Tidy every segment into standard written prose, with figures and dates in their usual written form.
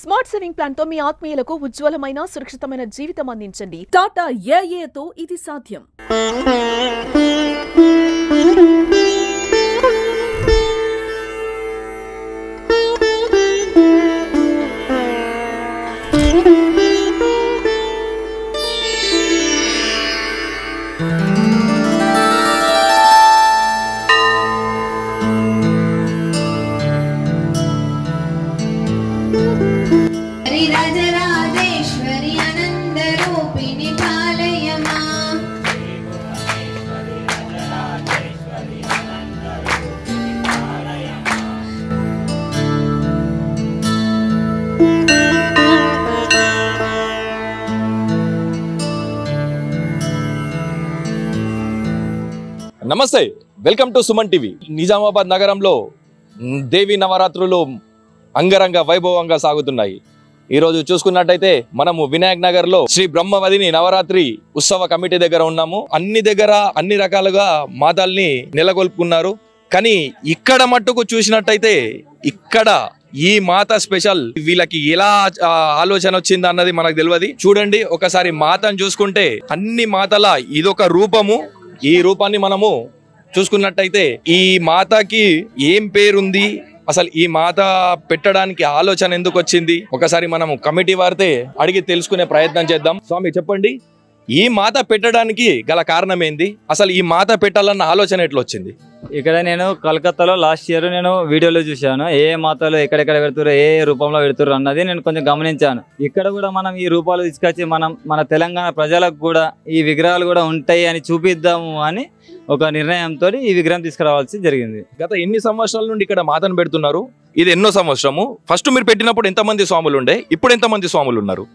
Smart saving plan తో మీ ఆత్మీయులకు ఉజ్వలమైన సురక్షితమైన జీవితం అందించండి. టాటా ఏఏతో ఇది సాధ్యం. నమస్తే, welcome to Suman TV. Nizamabad నగరంలో దేవి నవరాత్రులు అంగరంగ వైభవంగా సాగుతున్నాయి. ఈరోజు చూసుకున్నట్టయితే మనము వినాయక్ నగర్ లో శ్రీ బ్రహ్మవదిని నవరాత్రి ఉత్సవ కమిటీ దగ్గర ఉన్నాము. అన్ని దగ్గర అన్ని రకాలుగా మాతల్ని నెలకొల్పుకున్నారు. కానీ ఇక్కడ మట్టుకు చూసినట్టయితే ఇక్కడ ఈ మాత స్పెషల్, వీళ్ళకి ఎలా ఆలోచన వచ్చింది అన్నది మనకు తెలియదు. చూడండి ఒకసారి మాతను చూసుకుంటే అన్ని మాతల ఇదొక రూపము. ఈ రూపాన్ని మనము చూసుకున్నట్టయితే ఈ మాతకి ఏం పేరుంది, అసలు ఈ మాత పెట్టడానికి ఆలోచన ఎందుకు వచ్చింది, ఒకసారి మనము కమిటీ వారితే అడిగి తెలుసుకునే ప్రయత్నం చేద్దాం. స్వామి చెప్పండి, ఈ మాత పెట్టడానికి గల కారణం ఏంది, అసలు ఈ మాత పెట్టాలన్న ఆలోచన ఎట్లా వచ్చింది? ఇక్కడ నేను కలకత్తాలో లాస్ట్ ఇయర్ నేను వీడియోలో చూశాను. ఏ మాతలు ఎక్కడెక్కడ పెడుతురు, ఏ రూపంలో పెడుతురు అన్నది నేను కొంచెం గమనించాను. ఇక్కడ కూడా మనం ఈ రూపాలు తీసుకొచ్చి మన తెలంగాణ ప్రజలకు కూడా ఈ విగ్రహాలు కూడా ఉంటాయి అని చూపిద్దాము అని ఒక నిర్ణయంతో ఈ విగ్రహం తీసుకురావాల్సి జరిగింది. గత ఎన్ని సంవత్సరాల నుండి ఇక్కడ మాతను పెడుతున్నారు? ఇది ఎన్నో సంవత్సరము? ఫస్ట్ మీరు పెట్టినప్పుడు ఎంతమంది స్వాములు ఉండే, ఇప్పుడు ఎంతమంది స్వాములు ఉన్నారు?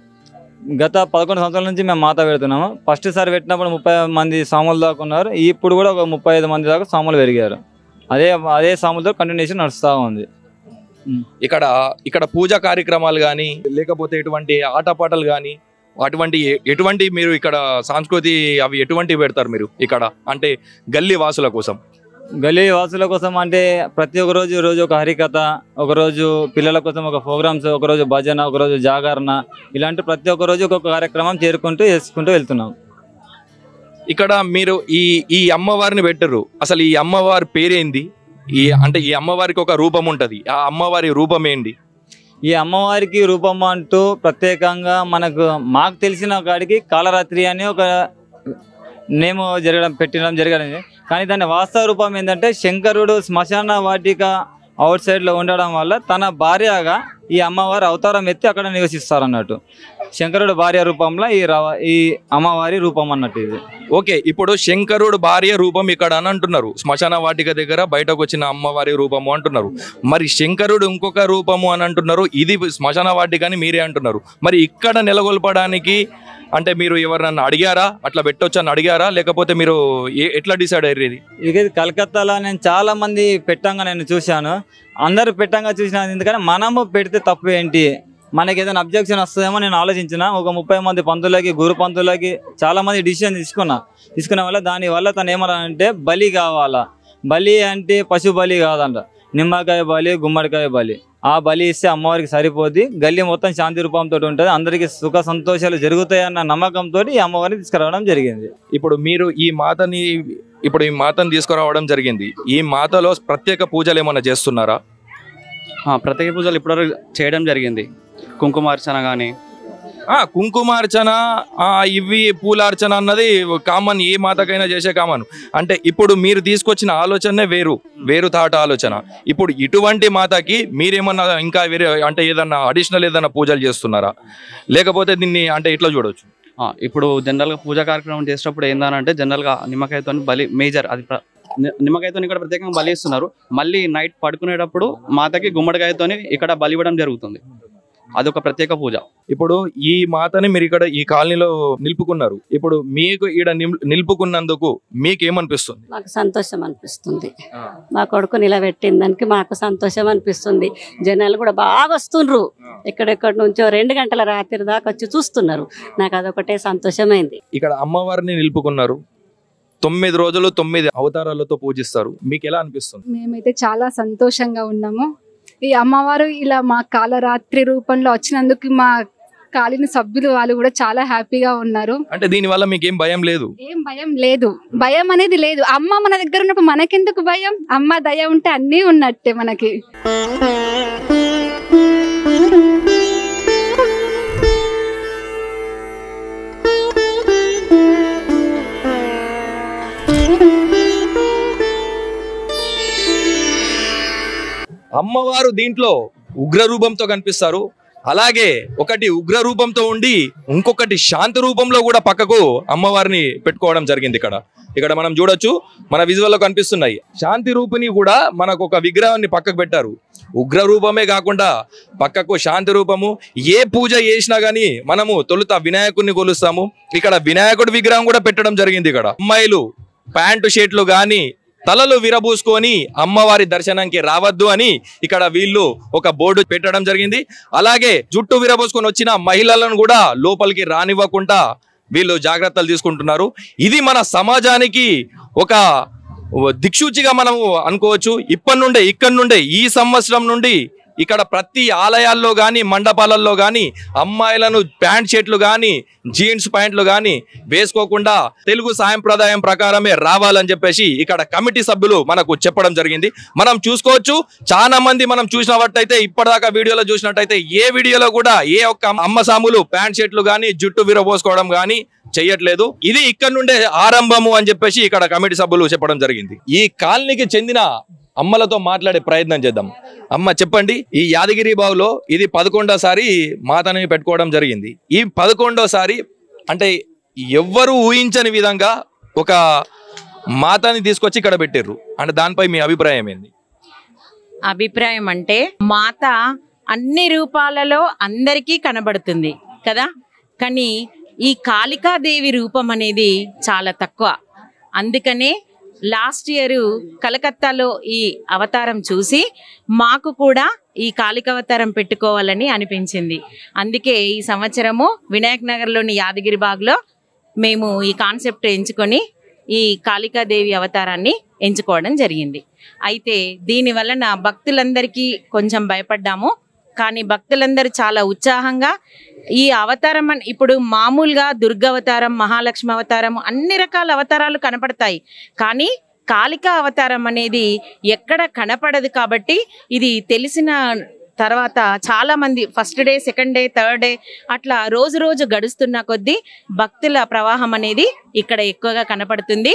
గత 11 సంవత్సరాల నుంచి మేము మాత పెడుతున్నాము. ఫస్ట్ సారి పెట్టినప్పుడు 30 మంది స్వాములు దాకా ఉన్నారు. ఇప్పుడు కూడా ఒక 35 మంది దాకా స్వాములు పెరిగారు. అదే స్వాములతో కంటిన్యూషన్ నడుస్తూ ఉంది. ఇక్కడ పూజా కార్యక్రమాలు కానీ లేకపోతే ఎటువంటి ఆటపాటలు కానీ ఎటువంటి మీరు ఇక్కడ సంస్కృతి అవి ఎటువంటి పెడతారు మీరు ఇక్కడ, అంటే గల్లీ వాసుల కోసం? గల్లీ వాసుల కోసం అంటే ప్రతి ఒక్క రోజు ఒక హరికథ, ఒకరోజు పిల్లల కోసం ఒక ప్రోగ్రామ్స్, ఒకరోజు భజన, ఒకరోజు జాగరణ, ఇలాంటి ప్రతి ఒక్క రోజు ఒక్కొక్క కార్యక్రమం చేసుకుంటూ వెళ్తున్నాం. ఇక్కడ మీరు ఈ అమ్మవారిని పెట్టరు, అసలు ఈ అమ్మవారి పేరేంది? అంటే ఈ అమ్మవారికి ఒక రూపం ఉంటది, ఆ అమ్మవారి రూపం ఏంటి? ఈ అమ్మవారికి రూపం అంటూ ప్రత్యేకంగా మాకు తెలిసిన కాడికి కాలరాత్రి అని ఒక నేమ్ పెట్టడం జరగడం. కానీ దాని వాస్తవ రూపం ఏంటంటే ఈ శ్మశాన వాటిక అవుట్ సైడ్ లో ఉండడం వల్ల తన భార్యగా ఈ అమ్మవారి అవతారం ఎత్తి అక్కడ నివసిస్తారు అన్నట్టు. శంకరుడు భార్య రూపంలో ఈ అమ్మవారి రూపం అన్నట్టు ఇది. ఓకే, ఇప్పుడు శంకరుడు భార్య రూపం ఇక్కడ అని అంటున్నారు, శ్మశాన వాటిక దగ్గర బయటకు వచ్చిన అమ్మవారి రూపము అంటున్నారు. మరి శంకరుడు ఇంకొక రూపము అని అంటున్నారు, ఇది శ్మశాన వాటిక అని మీరే అంటున్నారు. మరి ఇక్కడ నెలకొల్పడానికి అంటే మీరు ఎవరన్నా అడిగారా, అట్లా పెట్టొచ్చు అని అడిగారా, లేకపోతే మీరు ఎట్లా డిసైడ్ అయ్యేది? ఇది కలకత్తాలో నేను చాలా మంది పెట్టంగా నేను చూశాను. అందరూ పెట్టంగా చూసినా, ఎందుకంటే మనము పెడితే తప్పు ఏంటి, మనకి ఏదైనా అబ్జెక్షన్ వస్తుందేమో నేను ఆలోచించిన. ఒక 30 మంది పంతులకి, గురు పంతులకి చాలా మంది డిసిషన్ తీసుకున్న వల్ల దానివల్ల తను ఏమన్నారంటే బలి కావాలా, బలి అంటే పశు బలి కాదంట, నిమ్మకాయ బలి, గుమ్మడికాయ బలి. ఆ బలి ఇస్తే అమ్మవారికి సరిపోద్ది, గల్లీ మొత్తం శాంతి రూపంతో ఉంటుంది, అందరికి సుఖ సంతోషాలు జరుగుతాయన్న నమ్మకంతో ఈ అమ్మవారిని తీసుకురావడం జరిగింది. ఇప్పుడు మీరు ఈ మాతని తీసుకురావడం జరిగింది. ఈ మాతలో ప్రత్యేక పూజలు ఏమైనా చేస్తున్నారా? ప్రత్యేక పూజలు ఇప్పటివరకు చేయడం జరిగింది. కుంకుమార్చన కానీ కుంకుమార్చన, ఇవి పూలార్చన అన్నది కామన్, ఏ మాతకైనా చేసే కామన్. అంటే ఇప్పుడు మీరు తీసుకొచ్చిన ఆలోచనే వేరు తాట ఆలోచన. ఇప్పుడు ఇటువంటి మాతకి మీరేమన్నా ఇంకా వేరే అంటే ఏదన్నా అడిషనల్ ఏదన్నా పూజలు చేస్తున్నారా, లేకపోతే దీన్ని అంటే ఇట్లా చూడవచ్చు? ఇప్పుడు జనరల్గా పూజా కార్యక్రమం చేసేటప్పుడు ఏందనంటే జనరల్గా నిమ్మకాయతో బలి మేజర్, అది నిమ్మకాయతో ఇక్కడ ప్రత్యేకంగా బలి ఇస్తున్నారు. మళ్ళీ నైట్ పడుకునేటప్పుడు మాతకి గుమ్మడికాయతో ఇక్కడ బలి ఇవ్వడం జరుగుతుంది. అదొక ప్రత్యేక పూజ. ఇప్పుడు ఈ మాతని మీరు ఇక్కడ ఈ కాలనీలో నిలుపుకున్నారు. ఇప్పుడు మీకు ఇక్కడ నిలుపుకున్నందుకు మీకేమనిపిస్తుంది? మాకు సంతోషం అనిపిస్తుంది. మా కొడుకు నిలబెట్టిన దానికి మాకు సంతోషం అనిపిస్తుంది. జనాలు కూడా బాగా వస్తుండ్రు, ఎక్కడెక్కడి నుంచో 2 గంటల రాత్రి దాకా వచ్చి చూస్తున్నారు. నాకు అదొకటే సంతోషమైంది. ఇక్కడ అమ్మవారిని నిలుపుకున్నారు, 9 రోజులు 9 అవతారాలతో పూజిస్తారు. మీకు ఎలా అనిపిస్తుంది? మేమైతే చాలా సంతోషంగా ఉన్నాము. ఈ అమ్మవారు ఇలా మా కాలరాత్రి రూపంలో వచ్చినందుకు మా కాలిన సభ్యులు వాళ్ళు కూడా చాలా హ్యాపీగా ఉన్నారు. అంటే దీని వల్ల మీకు ఏం భయం లేదు? ఏం భయం లేదు, భయం అనేది లేదు. అమ్మ మన దగ్గర ఉన్నప్పుడు మనకెందుకు భయం? అమ్మ దయ ఉంటే అన్నీ ఉన్నట్టే మనకి. అమ్మవారు దీంట్లో ఉగ్ర రూపంతో కనిపిస్తారు. అలాగే ఒకటి ఉగ్ర రూపంతో ఉండి ఇంకొకటి శాంతి రూపంలో కూడా పక్కకు అమ్మవారిని పెట్టుకోవడం జరిగింది. ఇక్కడ మనం చూడొచ్చు, మన విజువల్లో కనిపిస్తున్నాయి. శాంతి రూపిని కూడా మనకు ఒక విగ్రహాన్ని పక్కకు పెట్టారు. ఉగ్ర రూపమే కాకుండా పక్కకు శాంతి రూపము. ఏ పూజ చేసినా గానీ మనము తొలుత వినాయకుడిని కొలుస్తాము. ఇక్కడ వినాయకుడి విగ్రహం కూడా పెట్టడం జరిగింది. ఇక్కడ అమ్మాయిలు ప్యాంటు షర్ట్లు గాని తలలు విరబూసుకొని అమ్మవారి దర్శనానికి రావద్దు అని ఇక్కడ వీళ్ళు ఒక బోర్డు పెట్టడం జరిగింది. అలాగే జుట్టు విరబూసుకొని వచ్చిన మహిళలను కూడా లోపలికి రానివ్వకుండా వీళ్ళు జాగ్రత్తలు తీసుకుంటున్నారు. ఇది మన సమాజానికి ఒక దిక్సూచిగా మనము అనుకోవచ్చు. ఇక్కడి నుండే ఈ సంవత్సరం నుండి ఇక్కడ ప్రతి ఆలయాల్లో కానీ మండపాలలో కానీ అమ్మాయిలను ప్యాంట్ షర్ట్లు కానీ జీన్స్ ప్యాంట్లు కానీ వేసుకోకుండా తెలుగు సాంప్రదాయం ప్రకారమే రావాలని చెప్పేసి ఇక్కడ కమిటీ సభ్యులు మనకు చెప్పడం జరిగింది. మనం చూసుకోవచ్చు, చాలా మంది మనం చూసినట్టయితే ఇప్పటిదాకా వీడియోలో చూసినట్టయితే ఏ వీడియోలో కూడా ఏ ఒక్క అమ్మ సాములు ప్యాంట్ షర్ట్లు కానీ జుట్టు విరబోసుకోవడం కానీ చెయ్యట్లేదు. ఇది ఇక్కడ నుండే ఆరంభము అని చెప్పేసి ఇక్కడ కమిటీ సభ్యులు చెప్పడం జరిగింది. ఈ కాలనీకి చెందిన అమ్మలతో మాట్లాడే ప్రయత్నం చేద్దాం. అమ్మ చెప్పండి, ఈ యాదగిరి బావులో ఇది 11వ మాతని పెట్టుకోవడం జరిగింది. ఈ 11వ అంటే ఎవ్వరు ఊహించని విధంగా ఒక మాతని తీసుకొచ్చి ఇక్కడ పెట్టారు. అంటే దానిపై మీ అభిప్రాయం ఏంది? అభిప్రాయం అంటే మాత అన్ని రూపాలలో అందరికీ కనబడుతుంది కదా, కానీ ఈ కాళికాదేవి రూపం అనేది చాలా తక్కువ. అందుకనే లాస్ట్ ఇయర్ కలకత్తాలో ఈ అవతారం చూసి మాకు కూడా ఈ కాళిక అవతారం పెట్టుకోవాలని అనిపించింది. అందుకే ఈ సంవత్సరము వినాయక్ నగర్లోని యాదగిరి బాగ్లో మేము ఈ కాన్సెప్ట్ ఎంచుకొని ఈ కాళికాదేవి అవతారాన్ని ఎంచుకోవడం జరిగింది. అయితే దీని వలన భక్తులందరికీ కొంచెం భయపడ్డాము, కానీ భక్తులందరూ చాలా ఉత్సాహంగా ఈ అవతారం ఇప్పుడు మామూలుగా దుర్గావతారం, మహాలక్ష్మి అవతారం అన్ని రకాల అవతారాలు కనపడతాయి, కానీ కాళికా అవతారం అనేది ఎక్కడ కనపడదు. కాబట్టి ఇది తెలిసిన తర్వాత చాలా మంది first day, second day, third day అట్లా రోజు రోజు గడుస్తున్న కొద్దీ భక్తుల ప్రవాహం అనేది ఇక్కడ ఎక్కువగా కనపడుతుంది.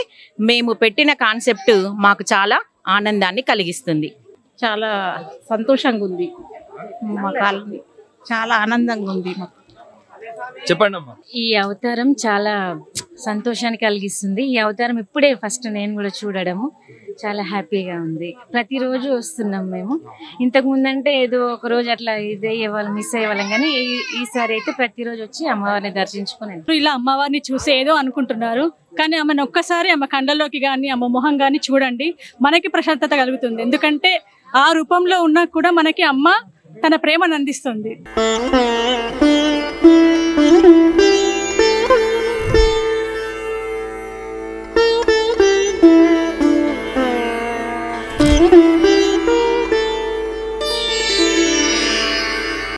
మేము పెట్టిన కాన్సెప్ట్ మాకు చాలా ఆనందాన్ని కలిగిస్తుంది. చాలా సంతోషంగా ఉంది, మా కాలనీ చాలా ఆనందంగా ఉంది మాకు. చెప్పండి అమ్మా. ఈ అవతారం చాలా సంతోషాన్ని కలిగిస్తుంది. ఈ అవతారం ఇప్పుడే ఫస్ట్ నేను కూడా చూడడము చాలా హ్యాపీగా ఉంది. ప్రతిరోజు వస్తున్నాం మేము. ఇంతకు ముందంటే ఏదో ఒక రోజు అట్లా ఇదే అయ్యేవాళ్ళం, మిస్ అయ్యేవాళ్ళం, కానీ ఈసారి అయితే ప్రతిరోజు వచ్చి అమ్మవారిని దర్శించుకుని ఇలా అమ్మవారిని చూసి ఏదో అనుకుంటున్నారు, కానీ ఆమెను ఒక్కసారి ఆమె కండలోకి కానీ ఆమె మొహం కానీ చూడండి, మనకి ప్రశాంతత కలుగుతుంది. ఎందుకంటే ఆ రూపంలో ఉన్నా కూడా మనకి అమ్మ తన ప్రేమను అందిస్తుంది.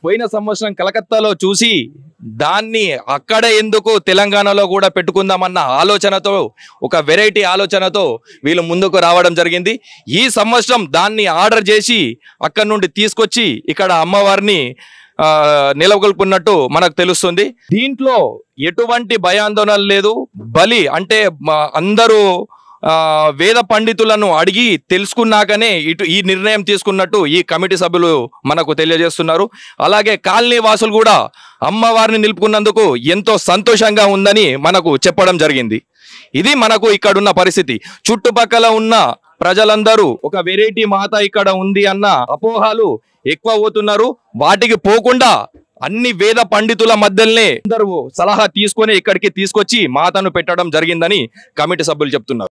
పోయిన సంవత్సరం కలకత్తాలో చూసి దాన్ని అక్కడ ఎందుకు తెలంగాణలో కూడా పెట్టుకుందామన్న ఆలోచనతో, ఒక వెరైటీ ఆలోచనతో వీళ్ళు ముందుకు రావడం జరిగింది. ఈ సంవత్సరం దాన్ని ఆర్డర్ చేసి అక్కడి నుండి తీసుకొచ్చి ఇక్కడ అమ్మవారిని నెలకొల్పున్నట్టు మనకు తెలుస్తుంది. దీంట్లో ఎటువంటి భయాందోళన లేదు. బలి అంటే అందరూ వేద పండితులను అడిగి తెలుసుకున్నాకనే ఈ నిర్ణయం తీసుకున్నట్టు ఈ కమిటీ సభ్యులు మనకు తెలియజేస్తున్నారు. అలాగే కాలనీ వాసులు కూడా అమ్మవారిని నిలుపుకున్నందుకు ఎంతో సంతోషంగా ఉందని మనకు చెప్పడం జరిగింది. ఇది మనకు ఇక్కడున్న పరిస్థితి. చుట్టుపక్కల ఉన్న ప్రజలందరూ ఒక వెరైటీ మాత ఇక్కడ ఉంది అన్న అపోహలు ఎక్కువ అవుతున్నారు. వాటికి పోకుండా అన్ని వేద పండితుల మధ్యలోనే అందరూ సలహా తీసుకొని ఇక్కడికి తీసుకొచ్చి మాతను పెట్టడం జరిగిందని కమిటీ సభ్యులు చెప్తున్నారు.